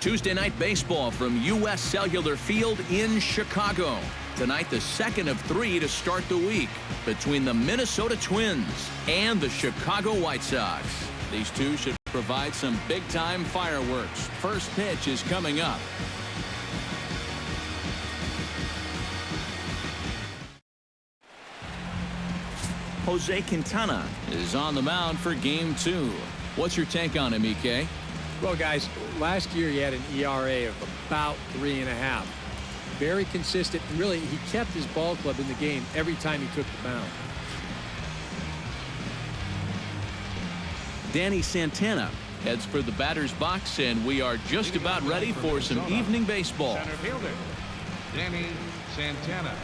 Tuesday night baseball from U.S. Cellular Field in Chicago. Tonight, the second of 3 to start the week between the Minnesota Twins and the Chicago White Sox. These two should provide some big-time fireworks. First pitch is coming up. Jose Quintana is on the mound for game 2. What's your take on him, EK? Well, guys, last year he had an ERA of about 3.5. Very consistent. And really, he kept his ball club in the game every time he took the mound. Danny Santana heads for the batter's box, and we are just about ready for some evening baseball. Center fielder, Danny Santana.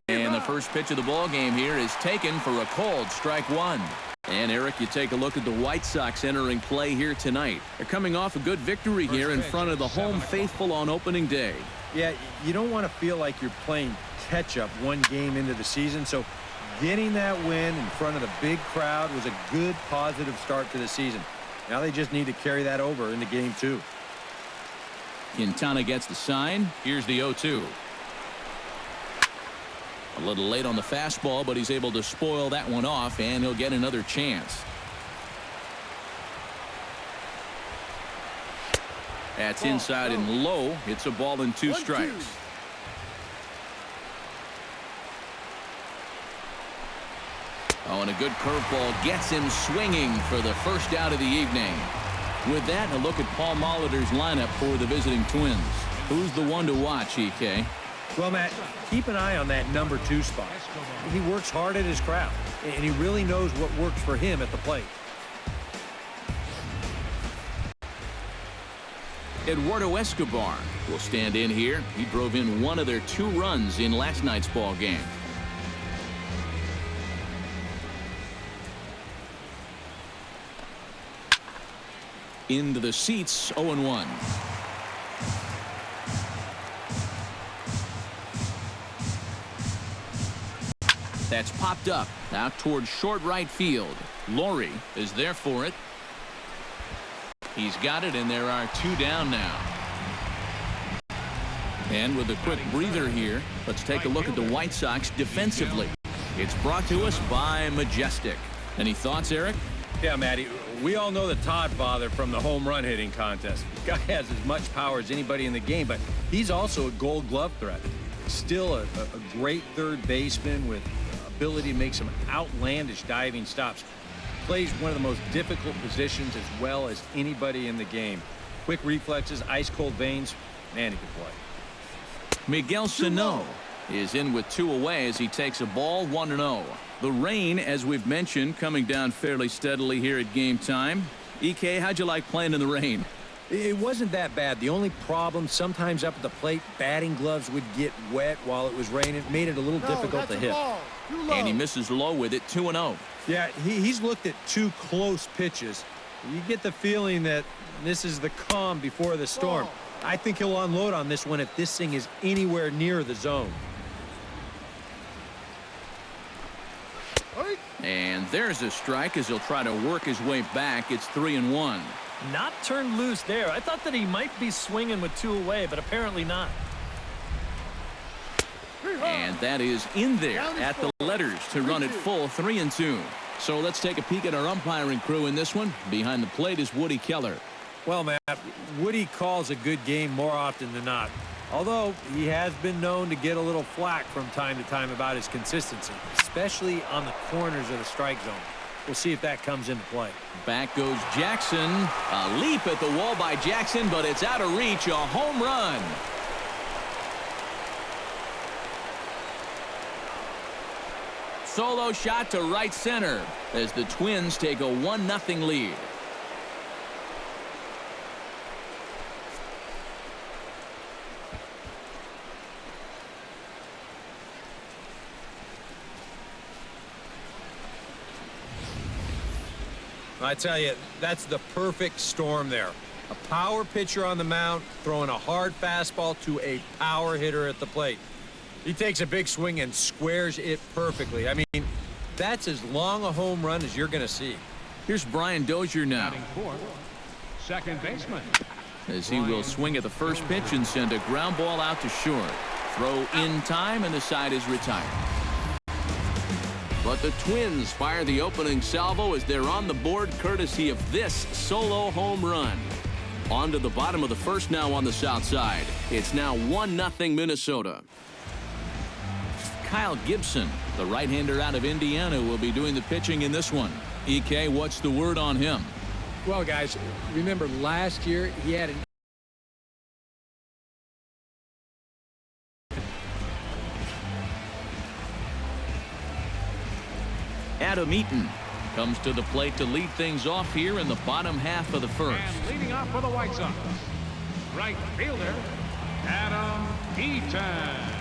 And the first pitch of the ball game here is taken for a called strike 1. And Eric, you take a look at the White Sox entering play here tonight. They're coming off a good victory here in front of the home faithful on opening day. Yeah, you don't want to feel like you're playing catch-up one game into the season, so getting that win in front of the big crowd was a good positive start to the season. Now they just need to carry that over into game 2. Quintana gets the sign. Here's the 0-2. A little late on the fastball, but he's able to spoil that one off, and he'll get another chance. That's inside and low. It's a ball and 2 strikes. Oh, and a good curveball gets him swinging for the first out of the evening. With that, a look at Paul Molitor's lineup for the visiting Twins. Who's the one to watch, EK? Well, Matt, keep an eye on that number 2 spot. He works hard at his craft, and he really knows what works for him at the plate. Eduardo Escobar will stand in here. He drove in one of their 2 runs in last night's ball game. Into the seats, 0-1. That's popped up out towards short right field. Laurie is there for it. He's got it, and there are 2 down now. And with a quick breather here, let's take a look at the White Sox defensively. It's brought to us by Majestic. Any thoughts, Eric? Yeah, Matty, we all know the Todd father from the home run hitting contest. The guy has as much power as anybody in the game, but he's also a Gold Glove threat. Still a great third baseman with ability to make some outlandish diving stops. Plays one of the most difficult positions as well as anybody in the game. Quick reflexes, ice cold veins. Man, he can play. Miguel Sano is in with 2 away as he takes a ball, 1-0. The rain, as we've mentioned, coming down fairly steadily here at game time. EK, how'd you like playing in the rain? It wasn't that bad. The only problem, sometimes up at the plate, batting gloves would get wet while it was raining. It made it a little difficult to hit. And he misses low with it, 2-0. Yeah, he's looked at 2 close pitches. You get the feeling that this is the calm before the storm. I think he'll unload on this one if this thing is anywhere near the zone. And there's a strike as he'll try to work his way back. It's 3-1. Not turned loose there. I thought that he might be swinging with 2 away, but apparently not. And that is in there at the letters to run it full, 3-2. So let's take a peek at our umpiring crew in this one. Behind the plate is Woody Keller. Well, Matt, Woody calls a good game more often than not. Although he has been known to get a little flack from time to time about his consistency, especially on the corners of the strike zone. We'll see if that comes into play. Back goes Jackson. A leap at the wall by Jackson, but it's out of reach. A home run. Solo shot to right center as the Twins take a 1-0 lead. I tell you, that's the perfect storm there. A power pitcher on the mound throwing a hard fastball to a power hitter at the plate. He takes a big swing and squares it perfectly. I mean, that's as long a home run as you're going to see. Here's Brian Dozier now, Batting fourth, second baseman. as he will swing at the first pitch and send a ground ball out to short. Throw in time, and the side is retired. But the Twins fire the opening salvo as they're on the board courtesy of this solo home run. On to the bottom of the first now on the south side. It's now 1-0 Minnesota. Kyle Gibson, the right-hander out of Indiana, will be doing the pitching in this one. EK, what's the word on him? Well, guys, remember last year he had an Adam Eaton comes to the plate to lead things off here in the bottom half of the first. And leading off for the White Sox, right fielder, Adam Eaton.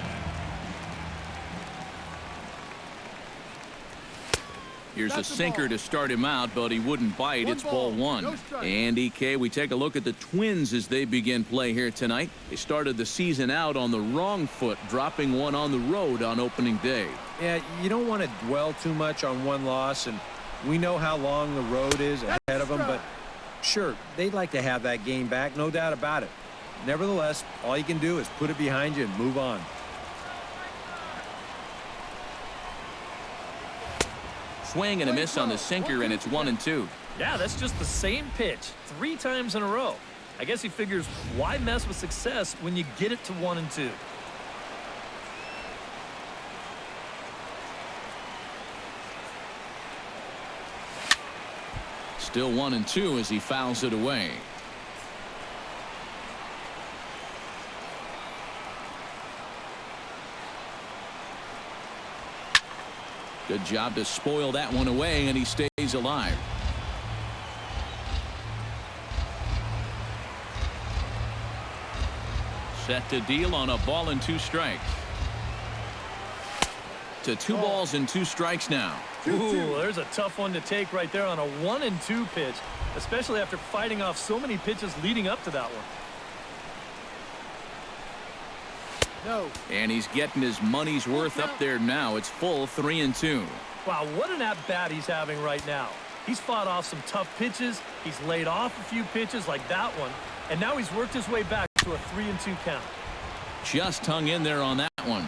Here's a sinker to start him out, but he wouldn't bite. It's ball one. And EK, we take a look at the Twins as they begin play here tonight. They started the season out on the wrong foot, dropping one on the road on opening day. Yeah, you don't want to dwell too much on one loss, and we know how long the road is ahead of them, but sure, they'd like to have that game back, no doubt about it. Nevertheless, all you can do is put it behind you and move on. Swing and a miss on the sinker, and it's 1-2. Yeah, that's just the same pitch 3 times in a row. I guess he figures, why mess with success when you get it to 1-2? Still 1-2 as he fouls it away. Good job to spoil that one away, and he stays alive. Set to deal on a ball and 2 strikes. To 2 balls and 2 strikes now. Ooh, there's a tough one to take right there on a 1-2 pitch, especially after fighting off so many pitches leading up to that one. And he's getting his money's worth up there now. It's full 3-2. Wow, what an at-bat he's having right now. He's fought off some tough pitches. He's laid off a few pitches like that one. And now he's worked his way back to a 3-2 count. Just hung in there on that one.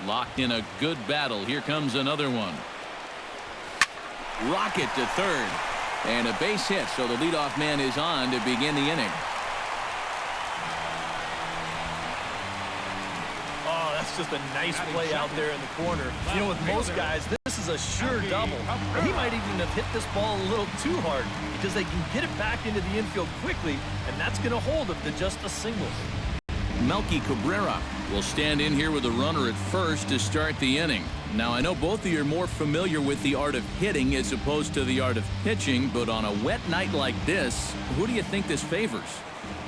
Locked in a good battle. Here comes another one. Rocket to third. And a base hit, so the leadoff man is on to begin the inning. Oh, that's just a nice play out there in the corner. You know, with most guys, this is a sure double. He might even have hit this ball a little too hard because they can get it back into the infield quickly, and that's going to hold him to just a single. Melky Cabrera will stand in here with a runner at first to start the inning. Now, I know both of you are more familiar with the art of hitting as opposed to the art of pitching, but on a wet night like this, who do you think this favors?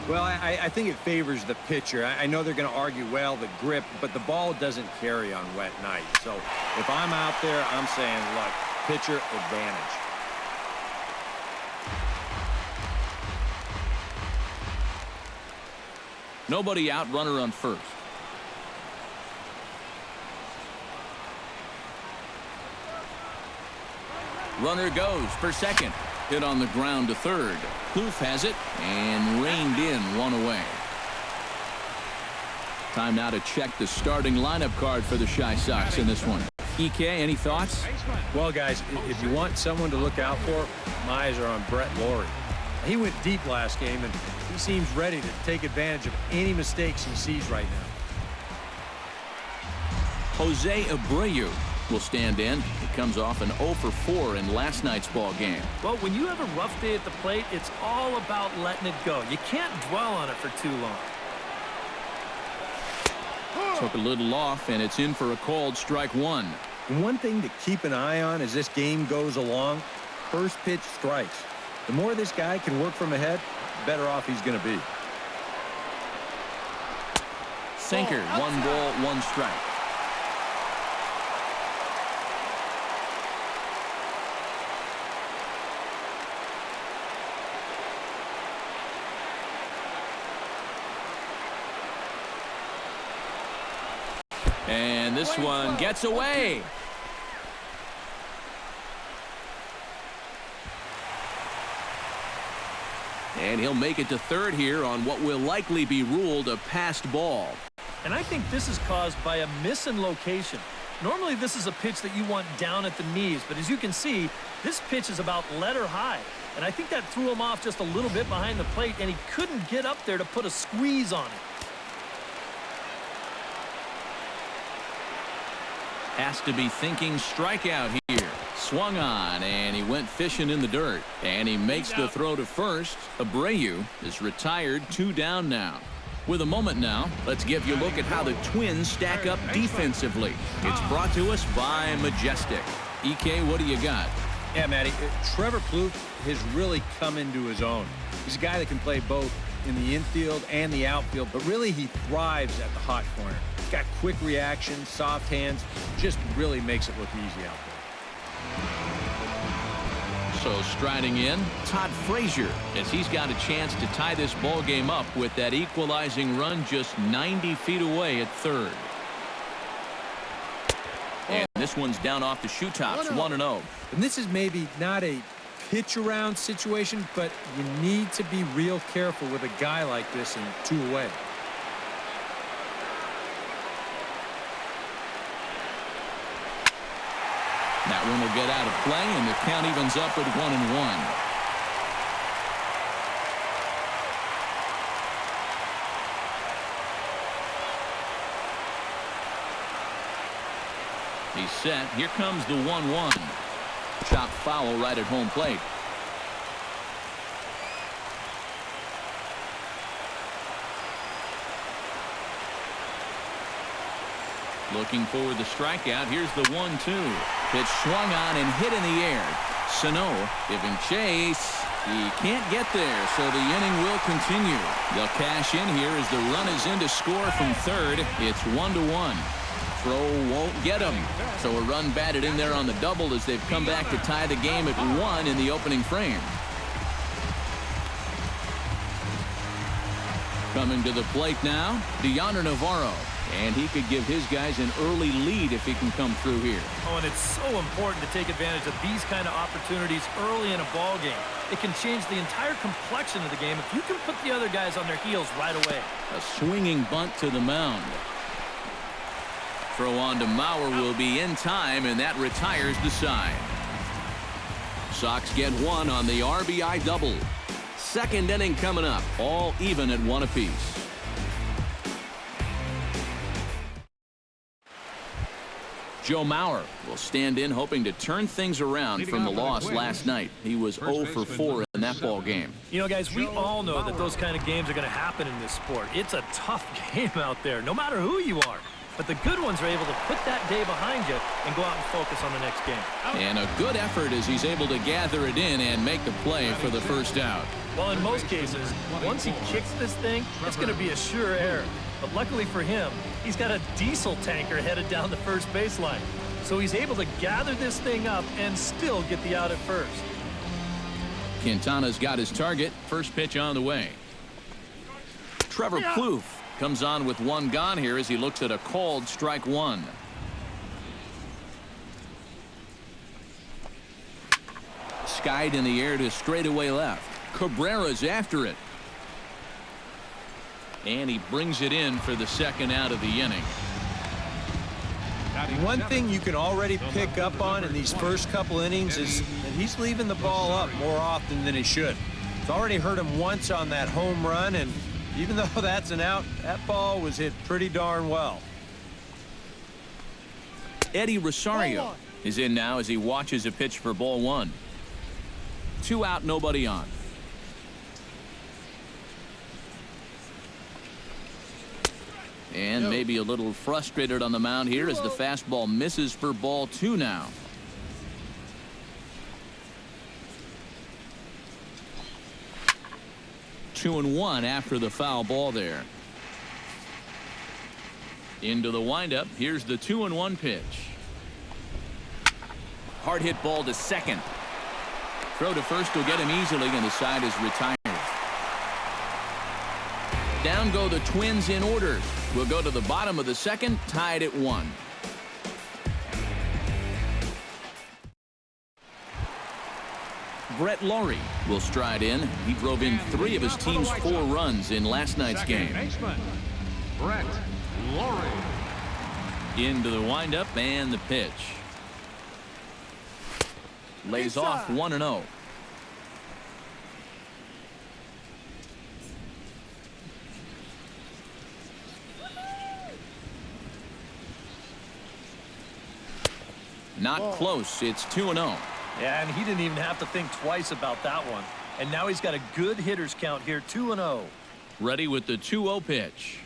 Well, I think it favors the pitcher. I know they're going to argue, well, the grip, but the ball doesn't carry on wet nights. So if I'm out there, I'm saying, look, pitcher advantage. Nobody out, runner on first. Runner goes for second. Hit on the ground to third. Kloof has it and reined in, one away. Time now to check the starting lineup card for the Chi Sox in this one. EK, any thoughts? Well, guys, if you want someone to look out for, my eyes are on Brett Lawrie. He went deep last game, and he seems ready to take advantage of any mistakes he sees right now. Jose Abreu will stand in. He comes off an 0 for 4 in last night's ball game. Well, when you have a rough day at the plate, it's all about letting it go. You can't dwell on it for too long. Took a little off, and it's in for a called strike 1. And one thing to keep an eye on as this game goes along, first pitch strikes. The more this guy can work from ahead, the better off he's going to be. Sinker, 1 ball, 1 strike. And this one gets away. And he'll make it to third here on what will likely be ruled a passed ball. And I think this is caused by a miss in location. Normally this is a pitch that you want down at the knees, but as you can see, this pitch is about letter high. And I think that threw him off just a little bit behind the plate, and he couldn't get up there to put a squeeze on it. Has to be thinking strikeout here. Swung on, and he went fishing in the dirt. And he makes the throw to first. Abreu is retired, 2 down now. With a moment now, let's give you a look at how the Twins stack up defensively. It's brought to us by Majestic. EK, what do you got? Yeah, Matty, Trevor Plouffe has really come into his own. He's a guy that can play both in the infield and the outfield, but really he thrives at the hot corner. He's got quick reaction, soft hands, just really makes it look easy out there. So striding in, Todd Frazier, as he's got a chance to tie this ball game up with that equalizing run just 90 feet away at third. And this one's down off the shoe tops, 1-0. And this is maybe not a pitch around situation, but you need to be real careful with a guy like this in 2 away. That one will get out of play, and the count evens up at 1-1. He's set. Here comes the 1-1. Chopped foul right at home plate. Looking for the strikeout. Here's the 1-2. Pitch swung on and hit in the air. Sano giving chase. He can't get there, so the inning will continue. They'll cash in here as the run is in to score from third. It's 1-1. Throw won't get him. So a run batted in there on the double as they've come back to tie the game at 1 in the opening frame. Coming to the plate now, Deoner Navarro. And he could give his guys an early lead if he can come through here. Oh, and it's so important to take advantage of these kind of opportunities early in a ball game. It can change the entire complexion of the game if you can put the other guys on their heels right away. A swinging bunt to the mound. Throw on to Mauer will be in time, and that retires the side. Sox get 1 on the RBI double. Second inning coming up, all even at 1 apiece. Joe Mauer will stand in, hoping to turn things around from the loss last night. He was 0 for 4 in that ball game. You know, guys, we all know that those kind of games are going to happen in this sport. It's a tough game out there, no matter who you are. But the good ones are able to put that day behind you and go out and focus on the next game. And a good effort as he's able to gather it in and make the play for the first out. Well, in most cases, once he kicks this thing, it's going to be a sure error. But luckily for him, he's got a diesel tanker headed down the first baseline. So he's able to gather this thing up and still get the out at first. Quintana's got his target. First pitch on the way. Trevor Plouffe comes on with 1 gone here as he looks at a called strike 1. Skied in the air to straightaway left. Cabrera's after it. And he brings it in for the second out of the inning. One thing you can already pick up on in these first couple innings is that he's leaving the ball up more often than he should. It's already hurt him once on that home run, and even though that's an out, that ball was hit pretty darn well. Eddie Rosario is in now as he watches a pitch for ball 1. 2 out, nobody on. And maybe a little frustrated on the mound here as the fastball misses for ball 2 now. Two and 1 after the foul ball there. Into the windup. Here's the 2-1 pitch. Hard hit ball to second. Throw to first will get him easily, and the side is retired. Down go the Twins in order. We'll go to the bottom of the second, tied at 1. Brett Laurie will stride in. He drove in 3 of his team's 4 runs in last night's game. Brett Laurie. Into the windup and the pitch. Lays off 1-0. Not close. It's 2-0. Yeah, and he didn't even have to think twice about that one. And now he's got a good hitter's count here, 2-0. Ready with the 2-0 pitch.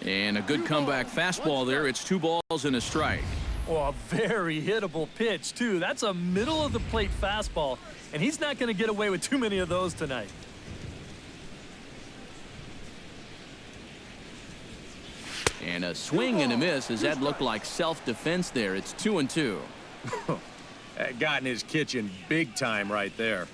And a good comeback fastball there. It's 2 balls and a strike. Oh, a very hittable pitch, too. That's a middle-of-the-plate fastball, and he's not going to get away with too many of those tonight. And a swing and a miss as that looked like self-defense there. It's 2-2. That got in his kitchen big time right there.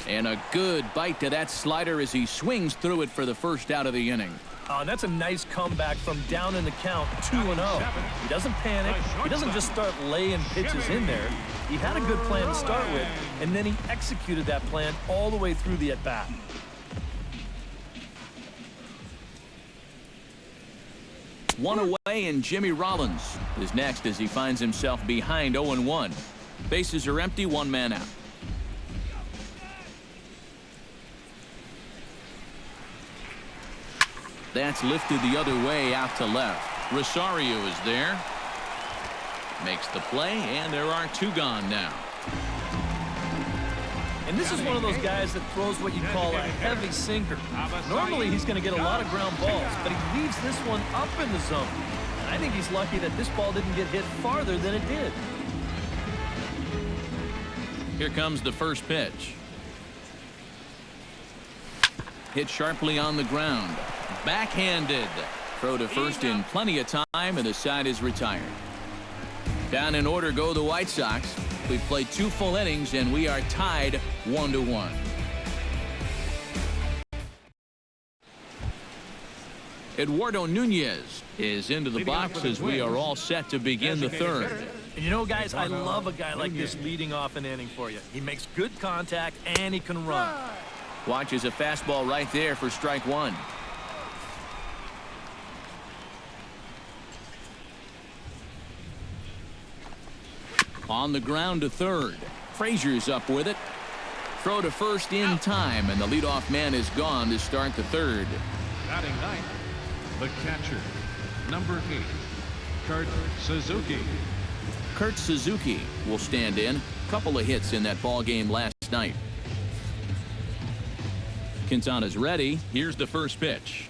And a good bite to that slider as he swings through it for the first out of the inning. Oh, and that's a nice comeback from down in the count, 2-0. He doesn't panic. He doesn't just start laying pitches in there. He had a good plan to start with, and then he executed that plan all the way through the at-bat. One away, and Jimmy Rollins is next as he finds himself behind 0-1. Bases are empty, 1 man out. That's lifted the other way out to left. Rosario is there. Makes the play, and there are 2 gone now. And this is one of those guys that throws what you call a heavy sinker. Normally, he's going to get a lot of ground balls, but he leaves this one up in the zone. And I think he's lucky that this ball didn't get hit farther than it did. Here comes the first pitch. Hit sharply on the ground. Backhanded. Throw to first in plenty of time, and the side is retired. Down in order go the White Sox. We've played 2 full innings, and we are tied 1-1. Eduardo Nunez is into the box as we are all set to begin the third. And you know, guys, I love a guy like this leading off an inning for you. He makes good contact, and he can run. Watches a fastball right there for strike 1. On the ground to third. Frazier's up with it. Throw to first in time, and the leadoff man is gone to start the third. Batting ninth, the catcher, number 8, Kurt Suzuki. Kurt Suzuki will stand in. Couple of hits in that ball game last night. Quintana's ready. Here's the first pitch.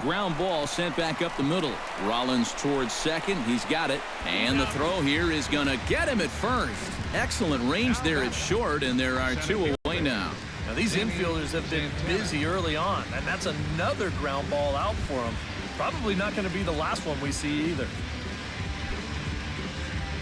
Ground ball sent back up the middle. Rollins towards second. He's got it. And the throw here is going to get him at first. Excellent range there at short, and there are 2 away now. Now, these infielders have been busy early on, and that's another ground ball out for them. Probably not going to be the last one we see either.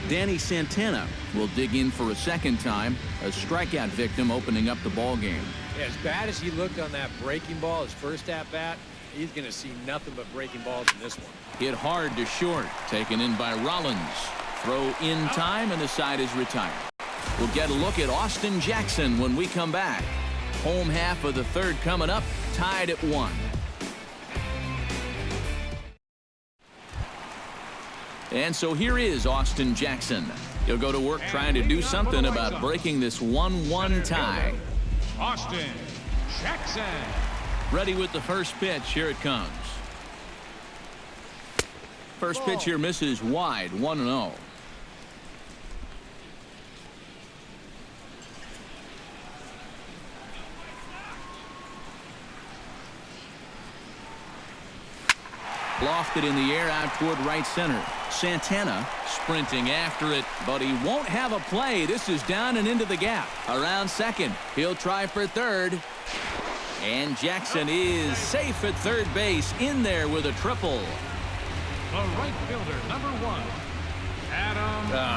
Danny Santana will dig in for a second time. A strikeout victim opening up the ball game. Yeah, as bad as he looked on that breaking ball, his first at-bat, he's going to see nothing but breaking balls in this one. Hit hard to short. Taken in by Rollins. Throw in time, and the side is retired. We'll get a look at Austin Jackson when we come back. Home half of the third coming up, tied at 1. And so here is Austin Jackson. He'll go to work trying to do something about breaking this 1-1 tie. Austin Jackson. Ready with the first pitch. Here it comes. First pitch here misses wide, 1-0. Lofted in the air out toward right center. Santana sprinting after it, but he won't have a play. This is down and into the gap. Around second. He'll try for third. And Jackson is safe at third base, in there with a triple. The right fielder, number 1,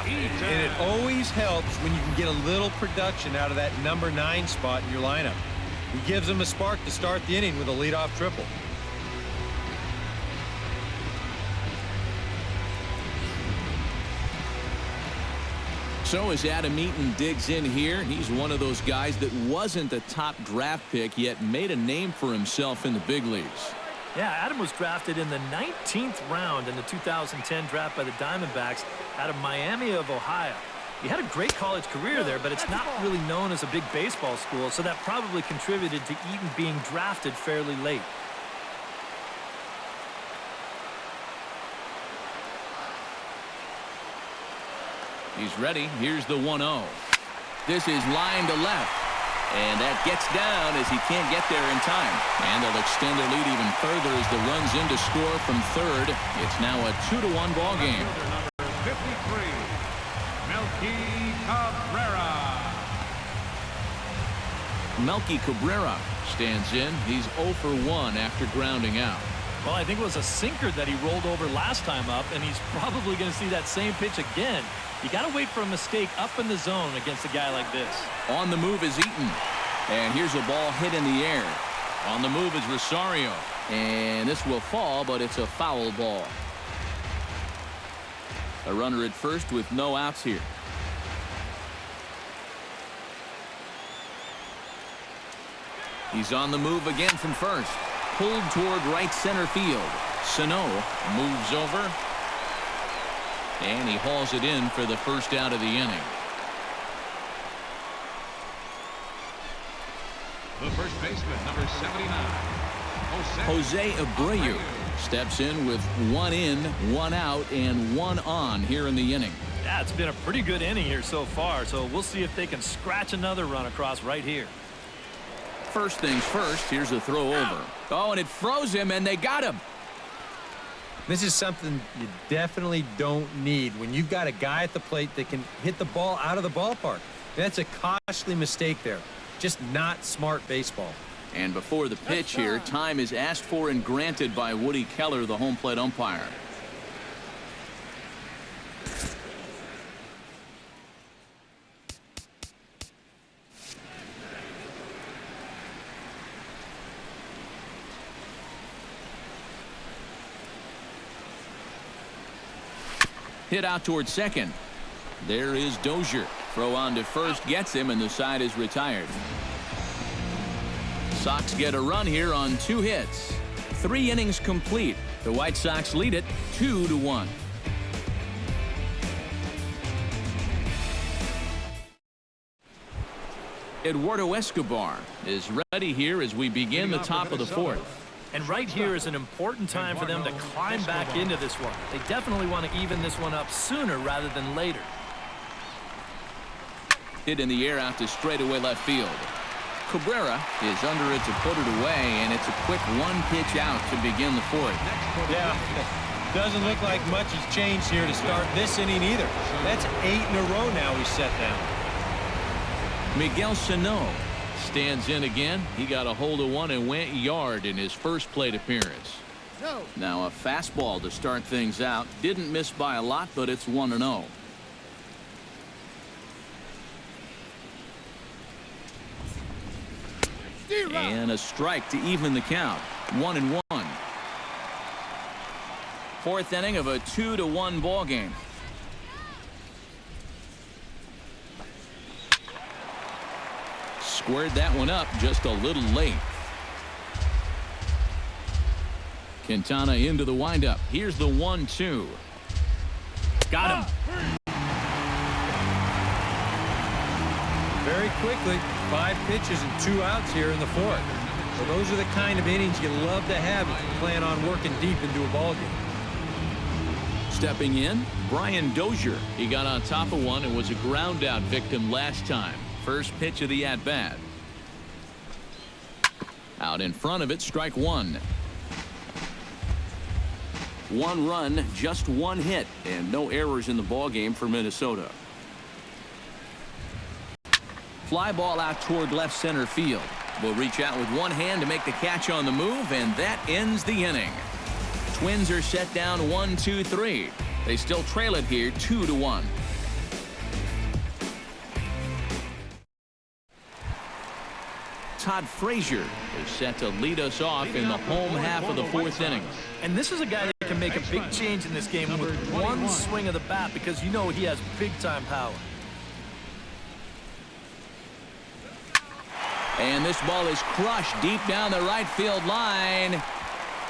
And it always helps when you can get a little production out of that number 9 spot in your lineup. He gives them a spark to start the inning with a leadoff triple. So as Adam Eaton digs in here, he's one of those guys that wasn't a top draft pick yet made a name for himself in the big leagues. Yeah, Adam was drafted in the 19th round in the 2010 draft by the Diamondbacks out of Miami of Ohio. He had a great college career there, but it's not really known as a big baseball school, so that probably contributed to Eaton being drafted fairly late. He's ready. Here's the 1-0. This is line to left. And that gets down as he can't get there in time. And they'll extend their lead even further as the runs in to score from third. It's now a 2-1 ball game. Number 53, Melky Cabrera. Melky Cabrera stands in. He's 0 for 1 after grounding out. Well, I think it was a sinker that he rolled over last time up, and he's probably going to see that same pitch again. You got to wait for a mistake up in the zone against a guy like this. On the move is Eaton. And here's a ball hit in the air. On the move is Rosario. And this will fall, but it's a foul ball. A runner at first with no outs here. He's on the move again from first. Pulled toward right center field. Sano moves over. And he hauls it in for the first out of the inning. The first baseman, number 79, Jose Abreu steps in with 1 in, 1 out, and 1 on here in the inning. Yeah, it's been a pretty good inning here so far, so we'll see if they can scratch another run across right here. First things first, here's a throw over. Oh, and it froze him, and they got him. This is something you definitely don't need when you've got a guy at the plate that can hit the ball out of the ballpark. That's a costly mistake there. Just not smart baseball. And before the pitch here, time is asked for and granted by Woody Keller, the home plate umpire. Hit out towards second. There is Dozier. Throw on to first gets him, and the side is retired. Sox get a run here on 2 hits. 3 innings complete. The White Sox lead it 2-1. Eduardo Escobar is ready here as we begin the top of the 4th. And right here is an important time for them to climb back into this one. They definitely want to even this one up sooner rather than later. Hit in the air out to straightaway left field. Cabrera is under it to put it away, and it's a quick 1-pitch out to begin the 4th. Yeah, doesn't look like much has changed here to start this inning either. That's 8 in a row now he's set down. Miguel Sano stands in again. He got a hold of one and went yard in his first plate appearance. Now a fastball to start things out. Didn't miss by a lot, but it's 1-0. And a strike to even the count. 1-1. 4th inning of a 2-1 ball game. Squared that one up just a little late. Quintana into the windup. Here's the 1-2. Got him. Very quickly, 5 pitches and 2 outs here in the 4th. So those are the kind of innings you love to have if you plan on working deep into a ball game. Stepping in, Brian Dozier. He got on top of one and was a ground out victim last time. First pitch of the at-bat. Out in front of it, strike 1. 1 run, just 1 hit, and no errors in the ball game for Minnesota. Fly ball out toward left center field. Will reach out with one hand to make the catch on the move, and that ends the inning. Twins are set down 1-2-3. They still trail it here 2-1. Todd Frazier is set to lead us off in the home half of the fourth inning. And this is a guy that can make a big change in this game with one swing of the bat, because you know he has big-time power. And this ball is crushed deep down the right field line.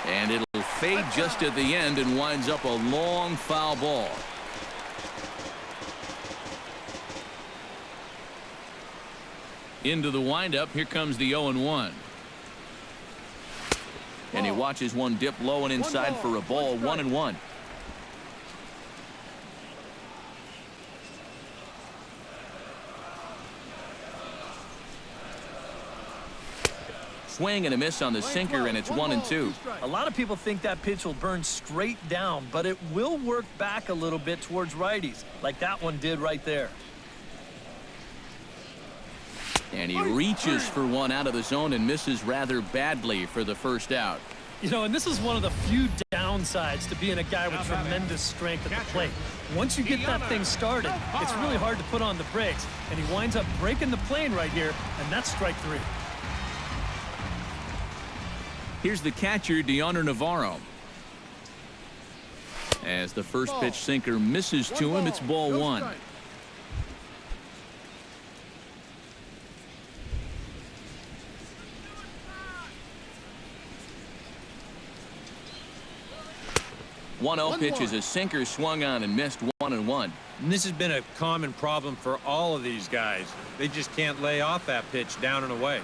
And it'll fade just at the end and winds up a long foul ball. Into the windup, here comes the 0-1. And he watches one dip low and inside for a ball. 1-1. Swing and a miss on the sinker, and it's 1-2. A lot of people think that pitch will burn straight down, but it will work back a little bit towards righties, like that one did right there. And he reaches for one out of the zone and misses rather badly for the first out. You know, and this is one of the few downsides to being a guy with tremendous strength at the plate. Once you get that thing started, it's really hard to put on the brakes, and he winds up breaking the plane right here, and that's strike 3. Here's the catcher, Deoner Navarro. As the first pitch sinker misses to him, it's ball 1. One 0 pitch is a sinker swung on and missed. 1-1. And this has been a common problem for all of these guys. They just can't lay off that pitch down and away.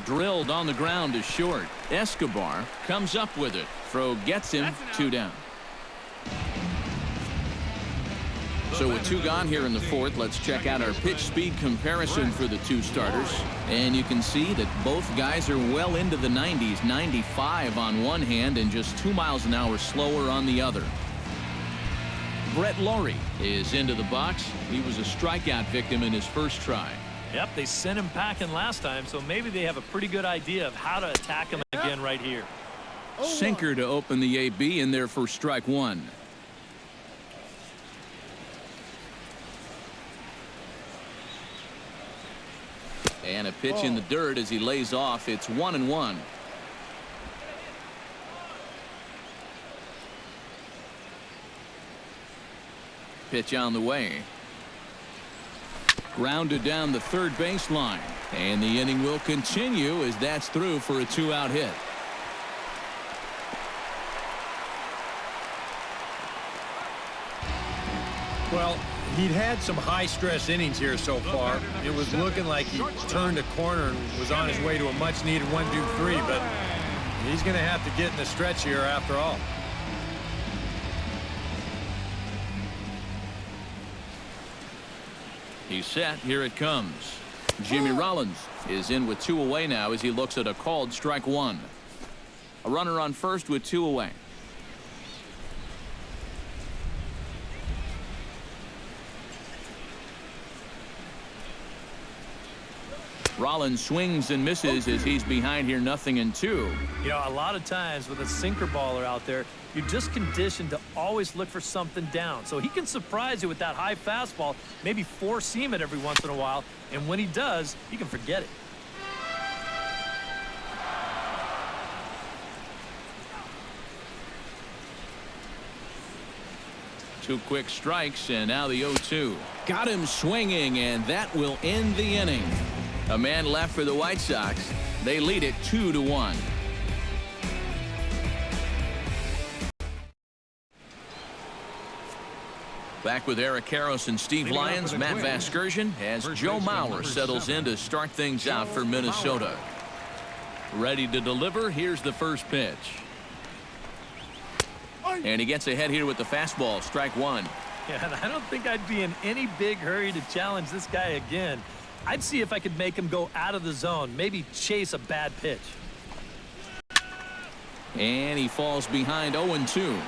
Drilled on the ground to short. Escobar comes up with it. Throw gets him. 2 down. So with 2 gone here in the fourth, let's check out our pitch speed comparison for the 2 starters. And you can see that both guys are well into the 90s. 95 on one hand and just 2 miles an hour slower on the other. Brett Laurie is into the box. He was a strikeout victim in his first try. Yep, they sent him packing last time, so maybe they have a pretty good idea of how to attack him again right here. Sinker to open the AB in there for strike 1. And a pitch in the dirt as he lays off. It's 1-1. Pitch on the way. Grounded down the third baseline. And the inning will continue as that's through for a 2-out hit. Well, he'd had some high-stress innings here so far. It was looking like he turned a corner and was on his way to a much-needed 1-2-3, but he's going to have to get in the stretch here after all. He's set. Here it comes. Jimmy Rollins is in with 2 away now as he looks at a called strike 1. A runner on first with 2 away. Rollins swings and misses as he's behind here 0-2. You know, a lot of times with a sinker baller out there, you're just conditioned to always look for something down. So he can surprise you with that high fastball, maybe four-seam it every once in a while, and when he does, you can forget it. Two quick strikes, and now the 0-2. Got him swinging, and that will end the inning. A man left for the White Sox. They lead it 2-1. Back with Eric Karros and Steve Lyons, Matt Vasgersian, as Joe Mauer settles in to start things out for Minnesota. Ready to deliver. Here's the first pitch. And he gets ahead here with the fastball. Strike 1. Yeah, and I don't think I'd be in any big hurry to challenge this guy again. I'd see if I could make him go out of the zone, maybe chase a bad pitch. And he falls behind 0-2.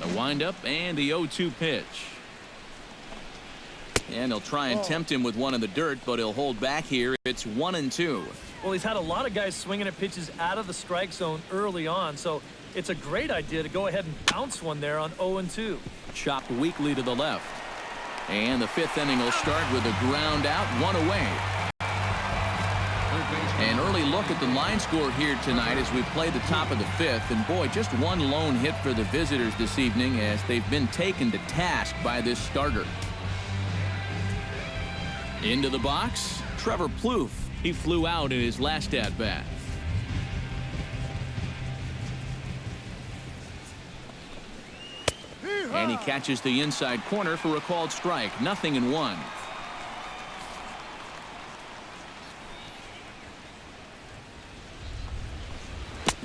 The windup and the 0-2 pitch. And he'll try and tempt him with one in the dirt, but he'll hold back here. It's 1-2. Well, he's had a lot of guys swinging at pitches out of the strike zone early on, so it's a great idea to go ahead and bounce one there on 0-2. Chopped weakly to the left. And the 5th inning will start with a ground out, 1 away. An early look at the line score here tonight as we play the top of the 5th. And boy, just one lone hit for the visitors this evening as they've been taken to task by this starter. Into the box, Trevor Plouffe. He flew out in his last at-bat. And he catches the inside corner for a called strike. 0-1.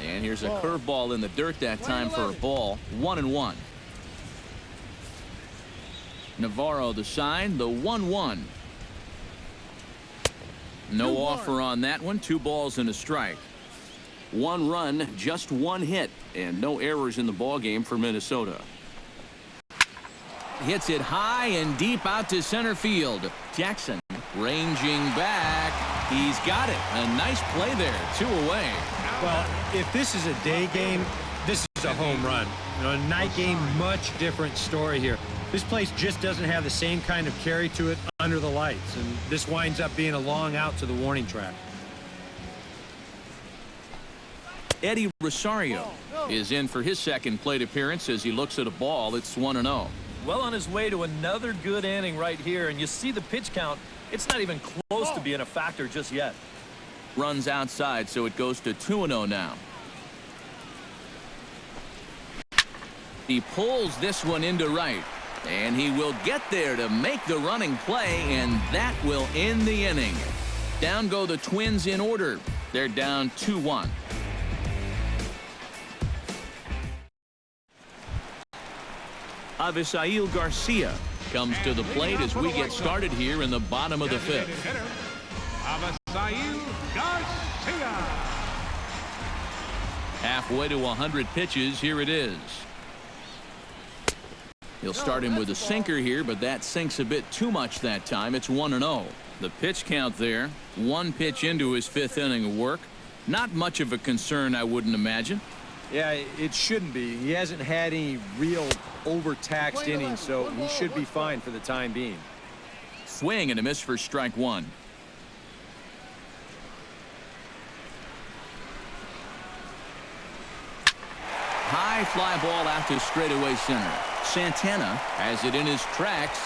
And here's a curveball in the dirt that time for a ball. 1-1. Navarro the sign, the 1-1. No offer on that one. 2 balls and a strike. 1 run, just 1 hit, and no errors in the ball game for Minnesota. Hits it high and deep out to center field. Jackson ranging back. He's got it. A nice play there. 2 away. Well, if this is a day game, this is a home run. You know, a night game, much different story here. This place just doesn't have the same kind of carry to it under the lights, and this winds up being a long out to the warning track. Eddie Rosario is in for his second plate appearance as he looks at a ball. It's 1-0. Well on his way to another good inning right here, and you see the pitch count. It's not even close to being a factor just yet. Runs outside, so it goes to 2-0 now. He pulls this one into right, and he will get there to make the running play, and that will end the inning. Down go the Twins in order. They're down 2-1. Avisail Garcia comes to the plate as we get started here in the bottom of the 5th. Avisail Garcia. Halfway to 100 pitches. Here it is. He'll start him with a sinker here, but that sinks a bit too much that time. It's 1-0. The pitch count there. 1 pitch into his 5th inning of work. Not much of a concern, I wouldn't imagine. Yeah, it shouldn't be. He hasn't had any real overtaxed innings, so he should be fine for the time being. Swing and a miss for strike 1. High fly ball out to straightaway center. Santana has it in his tracks.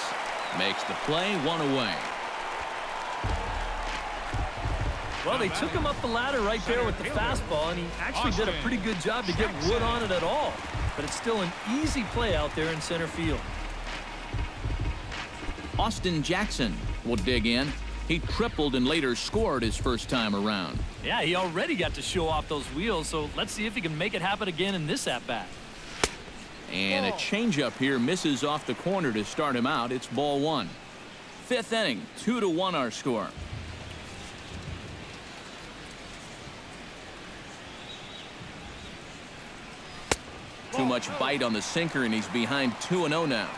Makes the play. 1 away. Well, they took him up the ladder right there with the fastball, and he actually did a pretty good job to get wood on it at all. But it's still an easy play out there in center field. Austin Jackson will dig in. He tripled and later scored his first time around. Yeah, he already got to show off those wheels, so let's see if he can make it happen again in this at-bat. And a changeup here misses off the corner to start him out. It's ball 1. 5th inning, 2-1 our score. Too much bite on the sinker, and he's behind 2-0 now.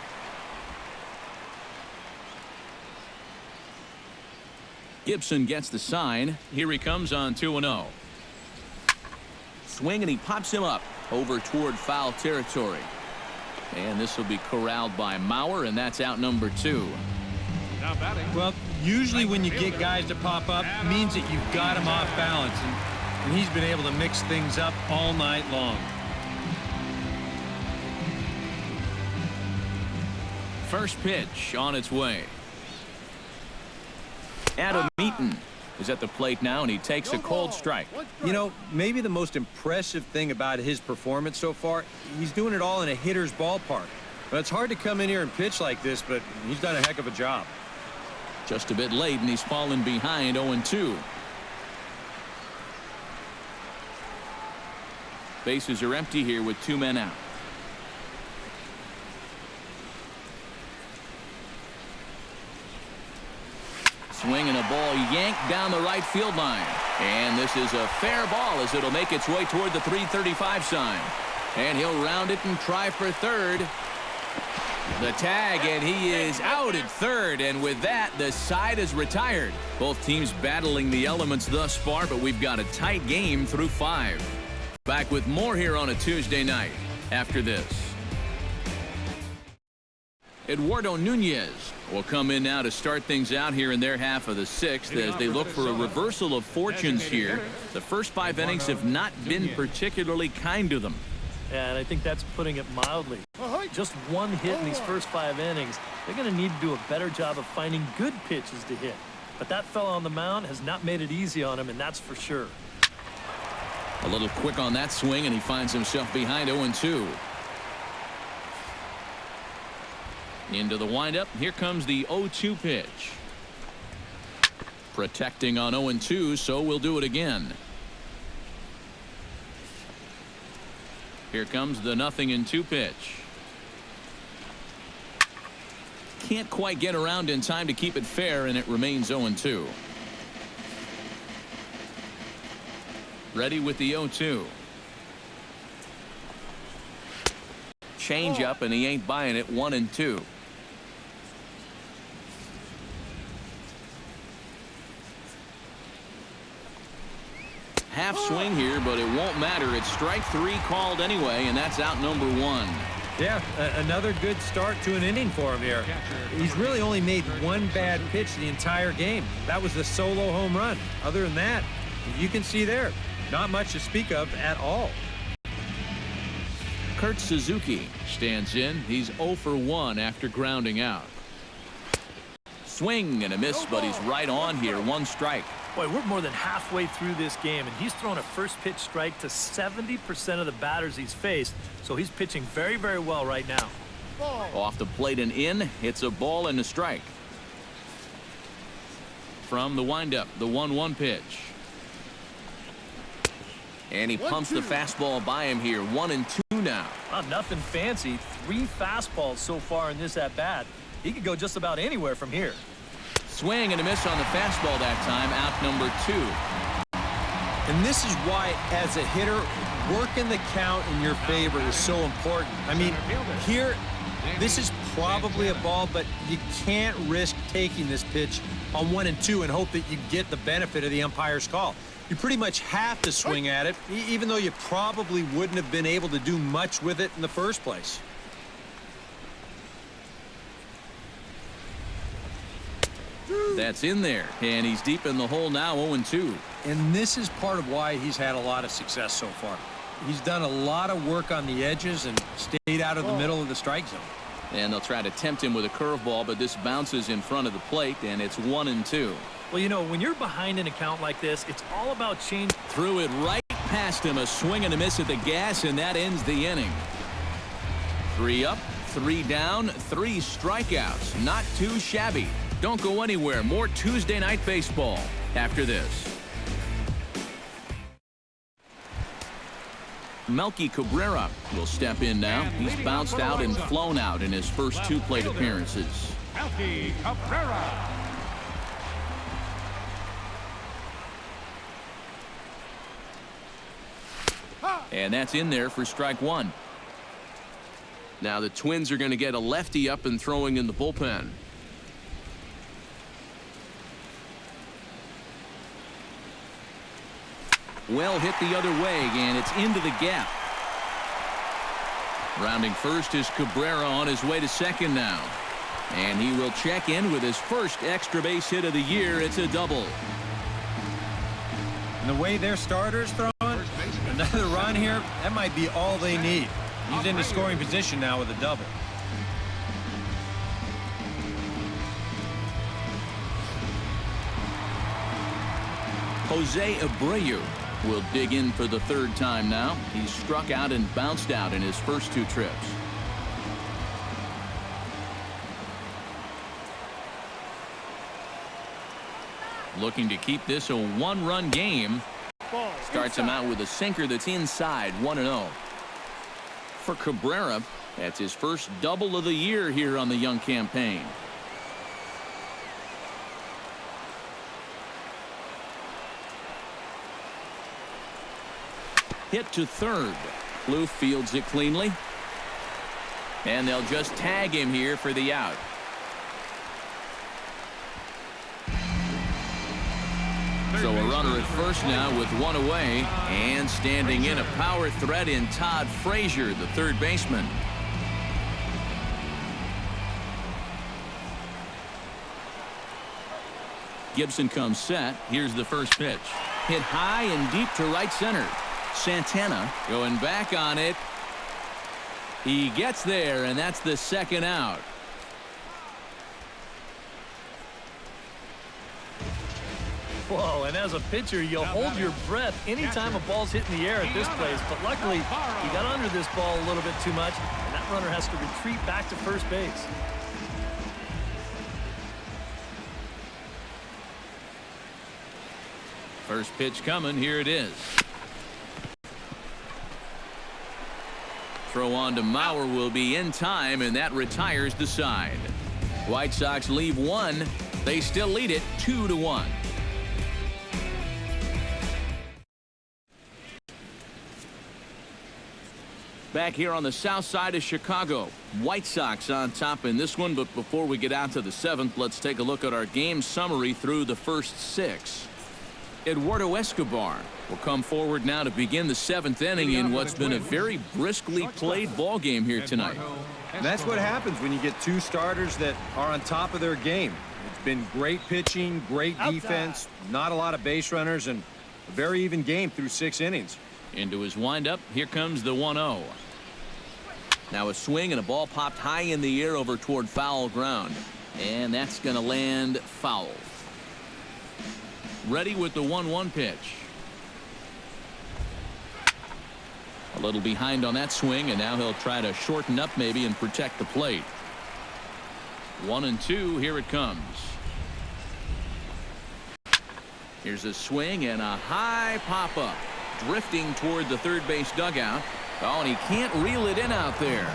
Gibson gets the sign. Here he comes on 2-0. Swing, and he pops him up over toward foul territory. And this will be corralled by Mauer, and that's out number 2. Now batting. Well, usually when you get guys to pop up, it means that you've got him off balance, and he's been able to mix things up all night long. First pitch on its way. Adam Eaton is at the plate now, and he takes a cold strike. You know, maybe the most impressive thing about his performance so far, he's doing it all in a hitter's ballpark. Well, it's hard to come in here and pitch like this, but he's done a heck of a job. Just a bit late, and he's fallen behind 0-2. Bases are empty here with 2 men out. Swing and a ball yanked down the right field line. And this is a fair ball as it'll make its way toward the 335 sign. And he'll round it and try for third. The tag, and he is out at third, and with that, the side is retired. Both teams battling the elements thus far, but we've got a tight game through 5. Back with more here on a Tuesday night after this. Eduardo Nunez will come in now to start things out here in their half of the 6th as they look for a reversal of fortunes here. The first 5 innings have not been particularly kind to them. Yeah, and I think that's putting it mildly. Just one hit in these first 5 innings. They're going to need to do a better job of finding good pitches to hit. But that fella on the mound has not made it easy on him, and that's for sure. A little quick on that swing, and he finds himself behind 0-2. Into the windup. Here comes the 0-2 pitch. Protecting on 0-2, so we'll do it again. Here comes the 0-2 pitch. Can't quite get around in time to keep it fair, and it remains 0-2. Ready with the 0-2. Change up, and he ain't buying it. 1-2. Half swing here, but it won't matter. It's strike 3 called anyway, and that's out number 1. Yeah, another good start to an inning for him here. He's really only made one bad pitch the entire game. That was the solo home run. Other than that, you can see there, not much to speak of at all. Kurt Suzuki stands in. He's 0 for 1 after grounding out. Swing and a miss, but he's right on here. 1 strike. Boy, we're more than halfway through this game, and he's thrown a first pitch strike to 70% of the batters he's faced, so he's pitching very, very well right now. Off the plate and in. It's a ball and a strike. From the windup, the 1-1 pitch. And he pumps the fastball by him here. 1-2 now. Nothing fancy. 3 fastballs so far in this at-bat. He could go just about anywhere from here. Swing and a miss on the fastball that time. Out number 2. And this is why, as a hitter, working the count in your favor is so important. I mean, here, this is probably a ball, but you can't risk taking this pitch on 1-2 and hope that you get the benefit of the umpire's call. You pretty much have to swing at it, even though you probably wouldn't have been able to do much with it in the first place. That's in there, and he's deep in the hole now. 0-2. And this is part of why he's had a lot of success so far. He's done a lot of work on the edges and stayed out of the middle of the strike zone. And they'll try to tempt him with a curveball, but this bounces in front of the plate, and it's 1-2. Well, you know, when you're behind in a count like this, it's all about change. Threw it right past him. A swing and a miss at the gas, and that ends the inning. 3 up, 3 down, 3 strikeouts. Not too shabby. Don't go anywhere. More Tuesday Night Baseball after this. Melky Cabrera will step in now. He's bounced out and flown out in his first 2 plate appearances. Melky Cabrera. And that's in there for strike 1. Now the Twins are going to get a lefty up and throwing in the bullpen. Well hit the other way, and it's into the gap. Rounding first is Cabrera on his way to second now. And he will check in with his first extra base hit of the year. It's a double. And the way their starter's throwing, another run here, that might be all they need. He's into scoring position now with a double. Jose Abreu will dig in for the 3rd time now. He's struck out and bounced out in his first 2 trips. Looking to keep this a 1-run game. Starts him out with a sinker that's inside. 1-0. For Cabrera, that's his first double of the year here on the young campaign. Hit to third. Blue fields it cleanly. And they'll just tag him here for the out. So a runner at first now with one away, and standing in a power threat in Todd Frazier, the third baseman. Gibson comes set. Here's the first pitch. Hit high and deep to right center. Santana going back on it. He gets there, and that's the second out. Whoa, and as a pitcher, you'll hold your breath anytime a ball's hit in the air at this place. But luckily, he got under this ball a little bit too much, and that runner has to retreat back to first base. First pitch coming. Here it is. Throw on to Mauer will be in time, and that retires the side. White Sox leave one. They still lead it 2-1. Back here on the south side of Chicago, White Sox on top in this one. But before we get out to the seventh, let's take a look at our game summary through the first six. Eduardo Escobar will come forward now to begin the seventh inning in what's been a very briskly played ball game here tonight. And that's what happens when you get two starters that are on top of their game. It's been great pitching, great defense, not a lot of base runners, and a very even game through 6 innings. Into his windup, here comes the 1-0. Now a swing and a ball popped high in the air over toward foul ground, and that's going to land foul. Ready with the 1-1 pitch. A little behind on that swing, and now he'll try to shorten up maybe and protect the plate. 1-2, here it comes. Here's a swing and a high pop-up. Drifting toward the third base dugout. Oh, and he can't reel it in out there.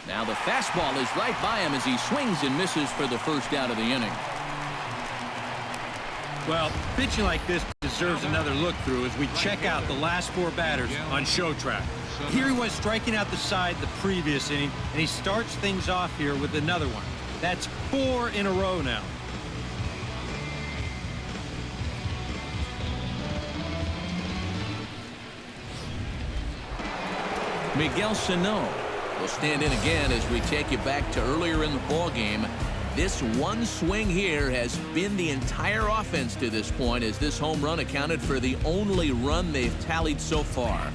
Now the fastball is right by him as he swings and misses for the first out of the inning. Well, pitching like this deserves another look through as we check out the last 4 batters on show track. Here he was striking out the side the previous inning, and he starts things off here with another one. That's 4 in a row now. Miguel Sano will stand in again as we take you back to earlier in the ball game. This one swing here has been the entire offense to this point, as this home run accounted for the only run they've tallied so far.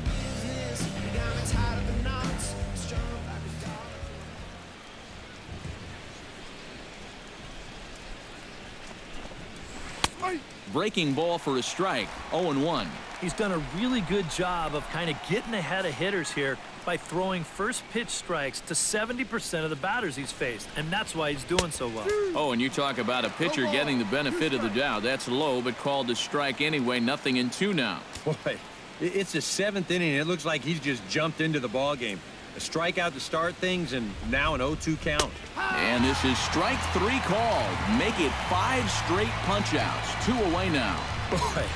Breaking ball for a strike. 0-1. He's done a really good job of kind of getting ahead of hitters here by throwing first pitch strikes to 70% of the batters he's faced, and that's why he's doing so well. Oh, and you talk about a pitcher getting the benefit of the doubt. That's low, but called a strike anyway. 0-2 now. Boy, it's the 7th inning. It looks like he's just jumped into the ball game. A strikeout to start things, and now an 0-2 count. And this is strike 3 called. Make it 5 straight punch-outs. 2 away now. Boy.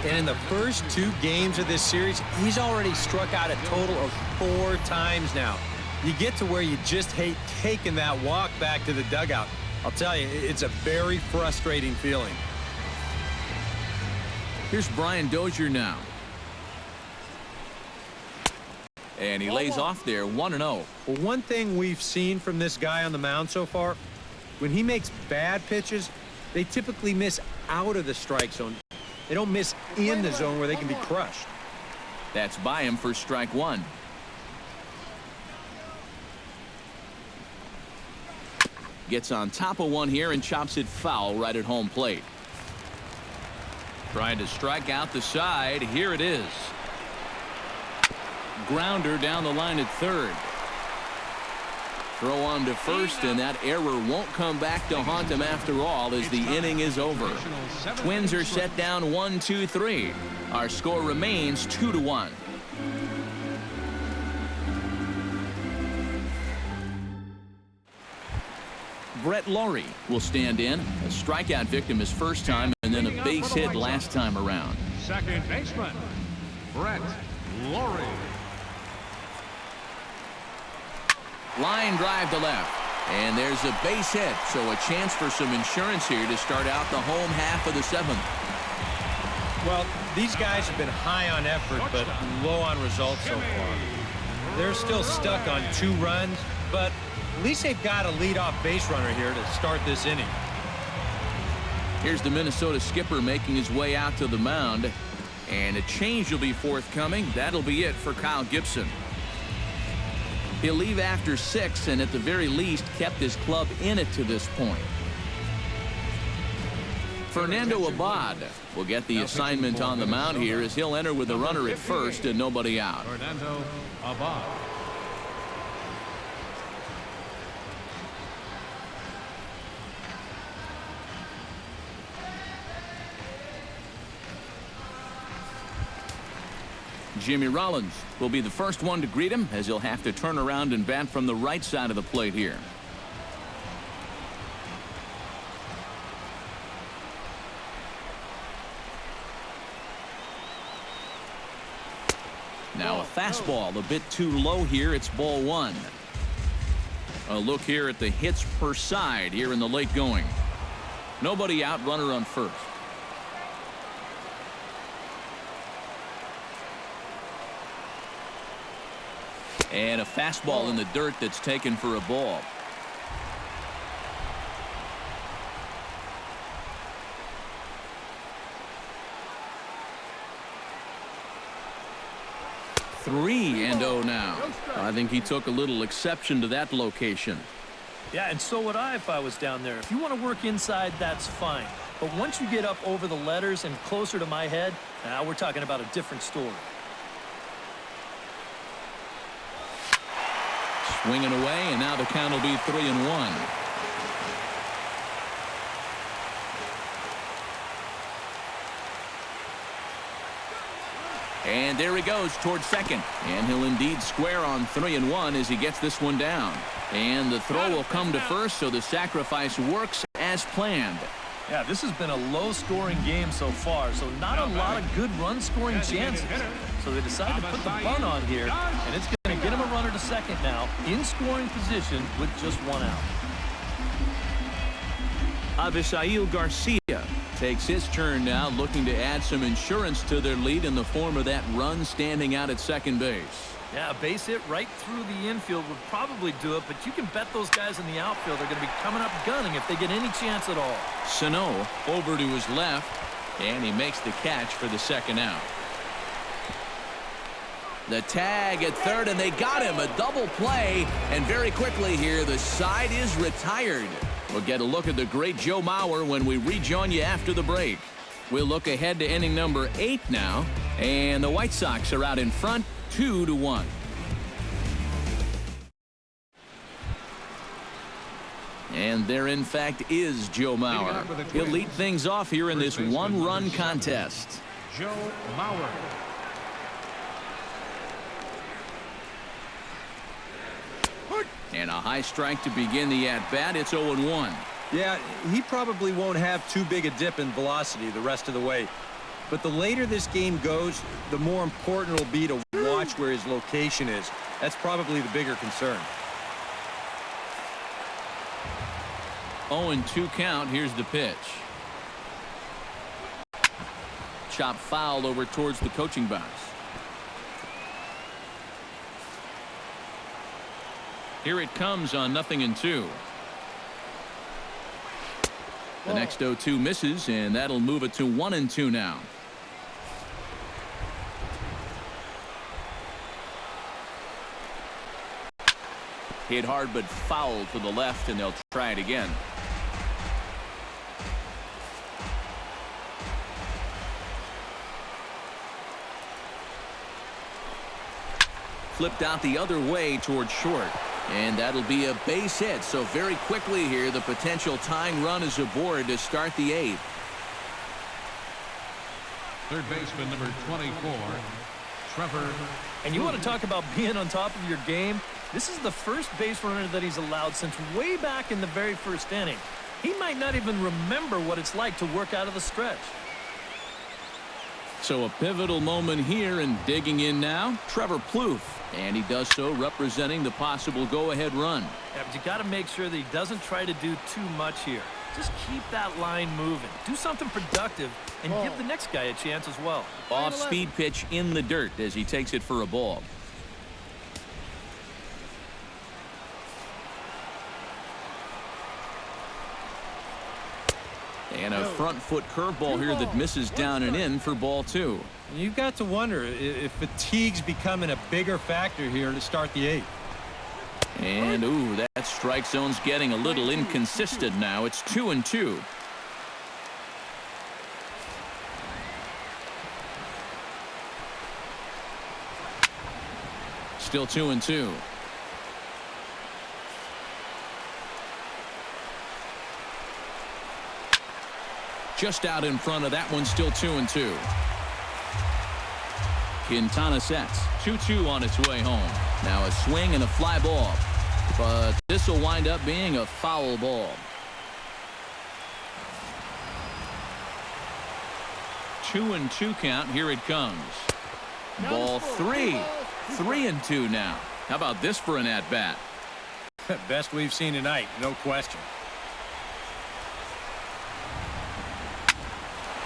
And in the first 2 games of this series, he's already struck out a total of 4 times now. You get to where you just hate taking that walk back to the dugout. I'll tell you, it's a very frustrating feeling. Here's Brian Dozier now. And he lays off there, 1-0. Well, one thing we've seen from this guy on the mound so far, when he makes bad pitches, they typically miss out of the strike zone. They don't miss in the zone where they can be crushed. That's by him for strike 1. Gets on top of one here and chops it foul right at home plate. Trying to strike out the side. Here it is. Grounder down the line at third. Throw on to first, and that error won't come back to haunt him after all as the inning is over. Twins are set down 1-2-3. Our score remains 2-1. Brett Laurie will stand in. A strikeout victim his first time, and then a base hit last time around. Second baseman, Brett Laurie. Line drive to left. And there's a base hit, so a chance for some insurance here to start out the home half of the seventh. Well, these guys have been high on effort, but low on results so far. They're still stuck on 2 runs, but at least they've got a leadoff base runner here to start this inning. Here's the Minnesota skipper making his way out to the mound. And a change will be forthcoming. That'll be it for Kyle Gibson. He'll leave after 6 and at the very least kept his club in it to this point. Fernando Abad will get the assignment on the mound here as he'll enter with a runner at first and nobody out. Fernando Abad. Jimmy Rollins will be the first one to greet him as he'll have to turn around and bat from the right side of the plate here. Now a fastball a bit too low here. It's ball 1. A look here at the hits per side here in the late going. Nobody out, runner on first. And a fastball in the dirt that's taken for a ball. Three and 0 now. I think he took a little exception to that location. Yeah, and so would I if I was down there. If you want to work inside, that's fine. But once you get up over the letters and closer to my head, now we're talking about a different story. Swinging away, and now the count will be 3-1. And there he goes towards second. And he'll indeed square on 3-1 as he gets this one down. And the throw will come to first, so the sacrifice works as planned. Yeah, this has been a low-scoring game so far, so not a lot of good run-scoring chances. So they decide to put the bunt on here, and it's going to get him a runner to second now, in scoring position with just 1 out. Avisail Garcia takes his turn now, looking to add some insurance to their lead in the form of that run standing out at second base. Yeah, a base hit right through the infield would probably do it, but you can bet those guys in the outfield are going to be coming up gunning if they get any chance at all. Sano over to his left, and he makes the catch for the second out. The tag at third, and they got him. A double play, and very quickly here, the side is retired. We'll get a look at the great Joe Mauer when we rejoin you after the break. We'll look ahead to inning number 8 now, and the White Sox are out in front, 2-1. And there, in fact, is Joe Mauer. He'll lead things off here in this one-run contest. Joe Mauer. And a high strike to begin the at-bat. It's 0-1. Yeah, he probably won't have too big a dip in velocity the rest of the way. But the later this game goes, the more important it'll be to watch where his location is. That's probably the bigger concern. 0-2 count. Here's the pitch. Chop foul over towards the coaching box. Here it comes on 0-2. The next 0-2 misses, and that'll move it to 1-2 now. Hit hard but foul to the left, and they'll try it again. Flipped out the other way towards short. And that'll be a base hit. So very quickly here, the potential tying run is aboard to start the 8th. Third baseman number 24, Trevor. And you want to talk about being on top of your game? This is the first base runner that he's allowed since way back in the very first inning. He might not even remember what it's like to work out of the stretch. So a pivotal moment here, and digging in now, Trevor Plouffe. And he does so representing the possible go-ahead run. Yeah, but you got to make sure that he doesn't try to do too much here. Just keep that line moving. Do something productive and give the next guy a chance as well. Off-speed pitch in the dirt as he takes it for a ball. And a front foot curveball here that misses down and in for ball 2. You've got to wonder if fatigue's becoming a bigger factor here to start the 8th. And ooh, that strike zone's getting a little inconsistent now. It's 2-2. Still 2-2. Just out in front of that one, still 2-2. Quintana sets. 2-2 on its way home. Now a swing and a fly ball. But this will wind up being a foul ball. 2-2 count. Here it comes. Ball 3. 3-2 now. How about this for an at-bat? Best we've seen tonight, no question.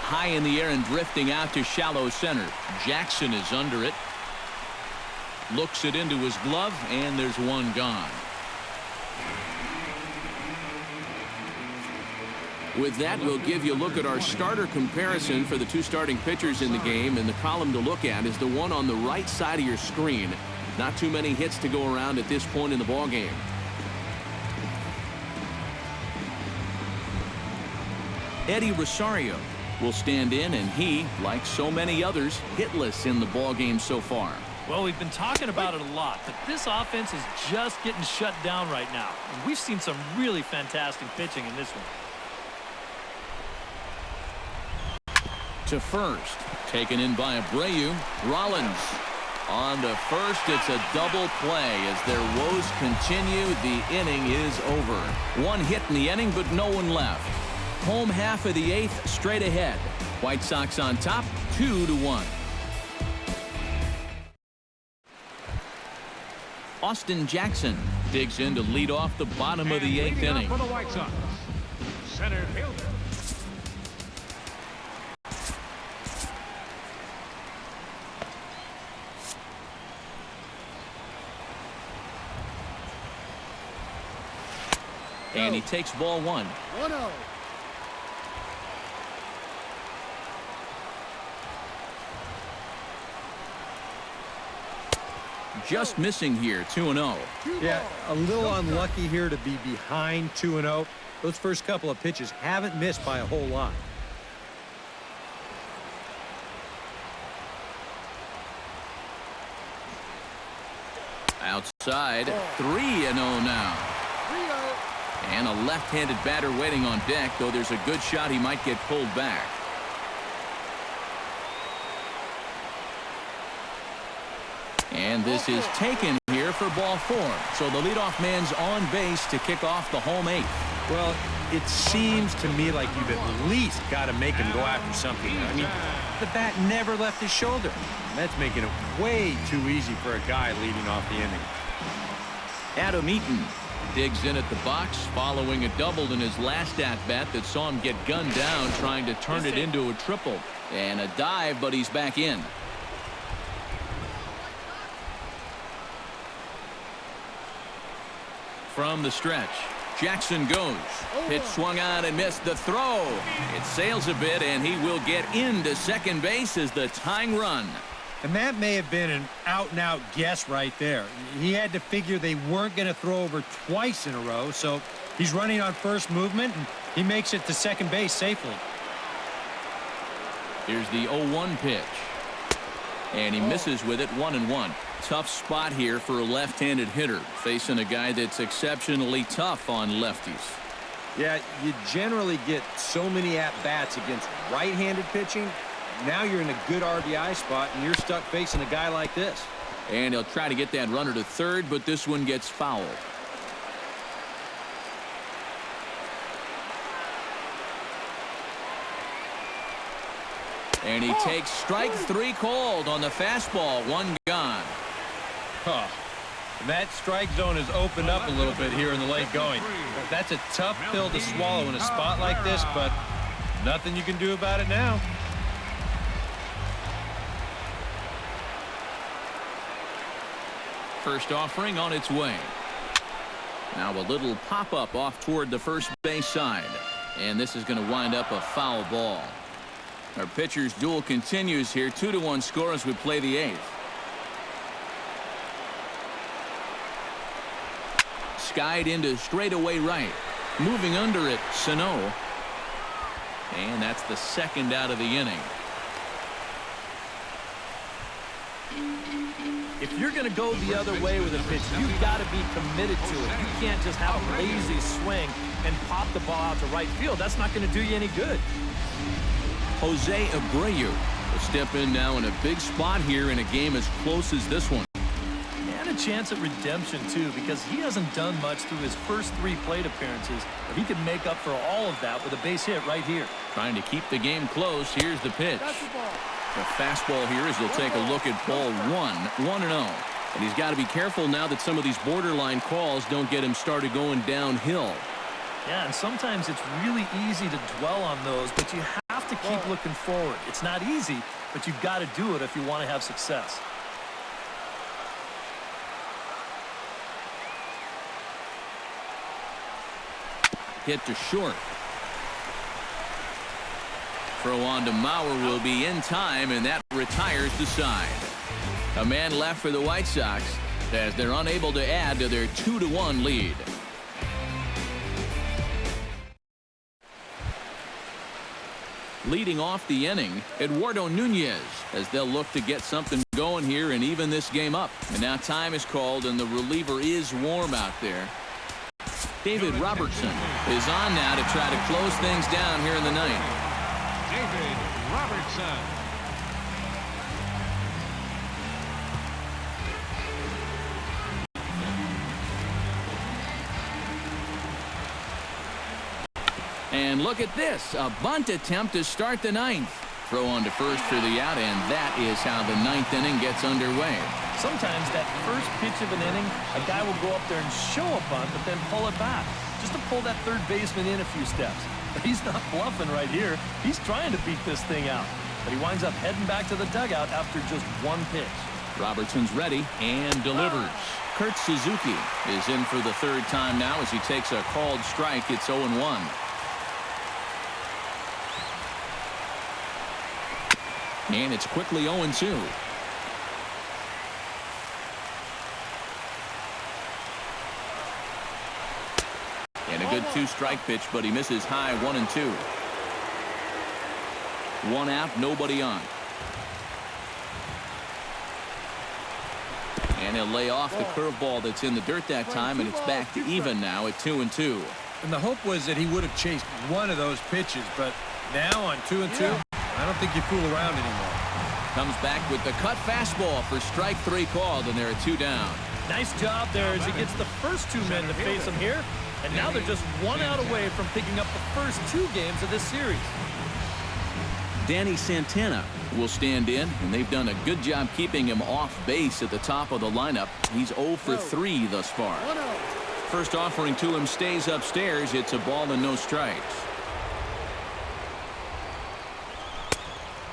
High in the air and drifting out to shallow center. Jackson is under it. Looks it into his glove, and there's one gone. With that, we'll give you a look at our starter comparison for the 2 starting pitchers in the game, and the column to look at is the one on the right side of your screen. Not too many hits to go around at this point in the ballgame. Eddie Rosario will stand in, and he, like so many others, hitless in the ballgame so far. Well, we've been talking about it a lot, but this offense is just getting shut down right now. And we've seen some really fantastic pitching in this one. To first, taken in by Abreu. Rollins on to first. It's a double play as their woes continue. The inning is over. One hit in the inning, but no one left. Home half of the 8th, straight ahead. White Sox on top, 2-1. Austin Jackson digs in to lead off the bottom of the 8th inning. For the White Sox, center fielder. And he takes ball 1. 1-0. Just missing here, 2-0. Yeah, a little unlucky here to be behind 2-0. Those first couple of pitches haven't missed by a whole lot. Outside, 3-0 now. 3-0. And a left-handed batter waiting on deck, though there's a good shot he might get pulled back. And this is taken here for ball 4. So the leadoff man's on base to kick off the home 8th. Well, it seems to me like you've at least got to make him go after something. I mean, the bat never left his shoulder. That's making it way too easy for a guy leading off the inning. Adam Eaton digs in at the box following a double in his last at-bat that saw him get gunned down trying to turn it into a triple. And a dive, but he's back in. From the stretch, Jackson goes. Pitch swung on and missed the throw. It sails a bit, and he will get into second base as the tying run. And that may have been an out-and-out guess right there. He had to figure they weren't going to throw over twice in a row, so he's running on first movement, and he makes it to second base safely. Here's the 0-1 pitch. And he misses with it, 1-1. Tough spot here for a left-handed hitter, facing a guy that's exceptionally tough on lefties. Yeah, you generally get so many at-bats against right-handed pitching. Now you're in a good RBI spot, and you're stuck facing a guy like this. And he'll try to get that runner to third, but this one gets fouled. And he takes strike 3 called on the fastball. 1 gone. Huh. And that strike zone has opened up a little bit here in the late going. That's a tough pill to swallow in a spot like this, but nothing you can do about it now. First offering on its way. Now a little pop-up off toward the first base side. And this is going to wind up a foul ball. Our pitcher's duel continues here. 2-1 score as we play the 8th. Skied into straightaway right. Moving under it, Sano. And that's the second out of the inning. If you're going to go the other way with a pitch, you've got to be committed to it. You can't just have a lazy swing and pop the ball out to right field. That's not going to do you any good. Jose Abreu will step in now in a big spot here in a game as close as this one. And a chance at redemption, too, because he hasn't done much through his first 3 plate appearances. But he can make up for all of that with a base hit right here. Trying to keep the game close. Here's the pitch. The fastball here as he'll take a look at ball 1-0. And he's got to be careful now that some of these borderline calls don't get him started going downhill. Yeah, and sometimes it's really easy to dwell on those, but you have to keep looking forward. It's not easy, but you've got to do it if you want to have success. Hit to short. Throw on to Mauer will be in time, and that retires the side. A man left for the White Sox as they're unable to add to their 2-1 lead. Leading off the inning, Eduardo Nunez, as they'll look to get something going here and even this game up. And now time is called, and the reliever is warm out there. David Robertson is on now to try to close things down here in the 9th. David Robertson. And look at this, a bunt attempt to start the 9th. Throw on to first for the out, and that is how the 9th inning gets underway. Sometimes that first pitch of an inning, a guy will go up there and show a bunt, but then pull it back, just to pull that third baseman in a few steps. But he's not bluffing right here. He's trying to beat this thing out. But he winds up heading back to the dugout after just 1 pitch. Robertson's ready and delivers. Kurt Suzuki is in for the 3rd time now as he takes a called strike. It's 0-1. And it's quickly 0-2. And a good 2-strike pitch, but he misses high. 1-2. 1 out, nobody on. And he'll lay off the curveball that's in the dirt that time, and it's back to even now at 2-2. And the hope was that he would have chased one of those pitches, but now on 2-2, I don't think you fool around anymore. Comes back with the cut fastball for strike 3 called, and there are 2 down. Nice job there as he gets the first 2 men to face him here. And now they're just 1 out away from picking up the first 2 games of this series. Danny Santana will stand in, and they've done a good job keeping him off base at the top of the lineup. He's 0 for 3 thus far. First offering to him stays upstairs. It's a ball and no strikes.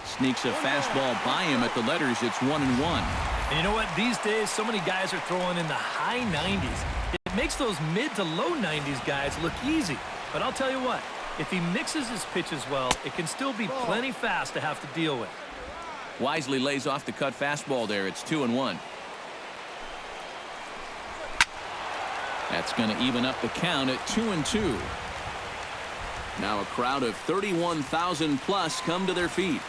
Sneaks a fastball by him at the letters. It's 1-1. And you know what? These days, so many guys are throwing in the high 90s. It makes those mid to low 90s guys look easy. But I'll tell you what, if he mixes his pitches well, it can still be plenty fast to have to deal with. Wisely lays off the cut fastball there. It's 2-1. That's going to even up the count at 2-2. Now a crowd of 31,000 plus come to their feet.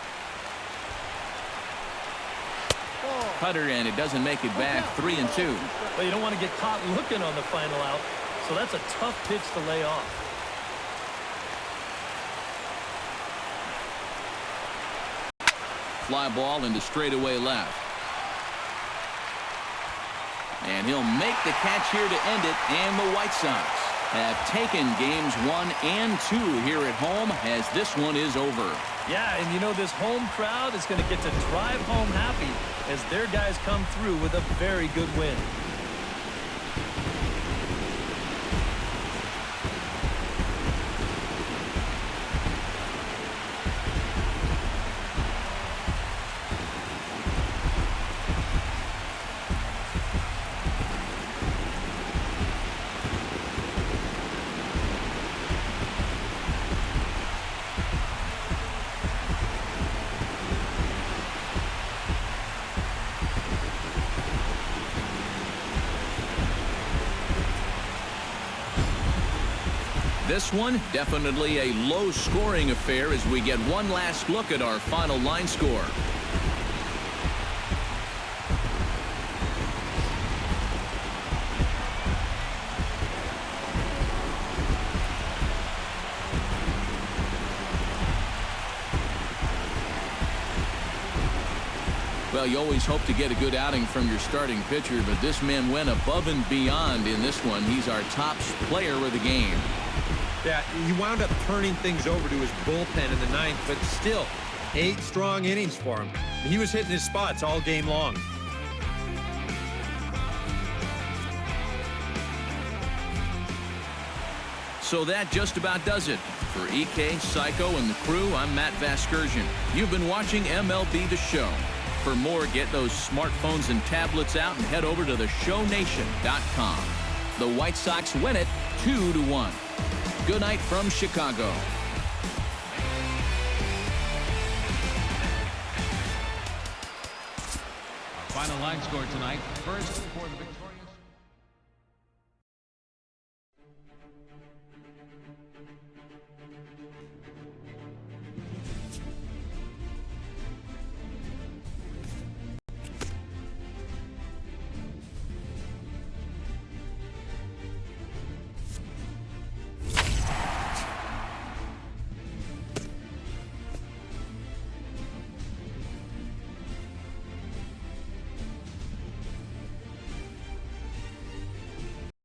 cutter, and it doesn't make it back. 3-2. Well, you don't want to get caught looking on the final out, so that's a tough pitch to lay off. Fly ball into straightaway left. And he'll make the catch here to end it, and the White Sox have taken games 1 and 2 here at home as this one is over. Yeah, and you know this home crowd is going to get to drive home happy as their guys come through with a very good win. This one definitely a low-scoring affair as we get one last look at our final line score. Well, you always hope to get a good outing from your starting pitcher, but this man went above and beyond in this one. He's our top player of the game. Yeah, he wound up turning things over to his bullpen in the 9th, but still, 8 strong innings for him. He was hitting his spots all game long. So that just about does it. For EK, Psycho, and the crew, I'm Matt Vasgersian. You've been watching MLB The Show. For more, get those smartphones and tablets out and head over to theshownation.com. The White Sox win it 2-1. Good night from Chicago. Final line score tonight. First for the Victoria.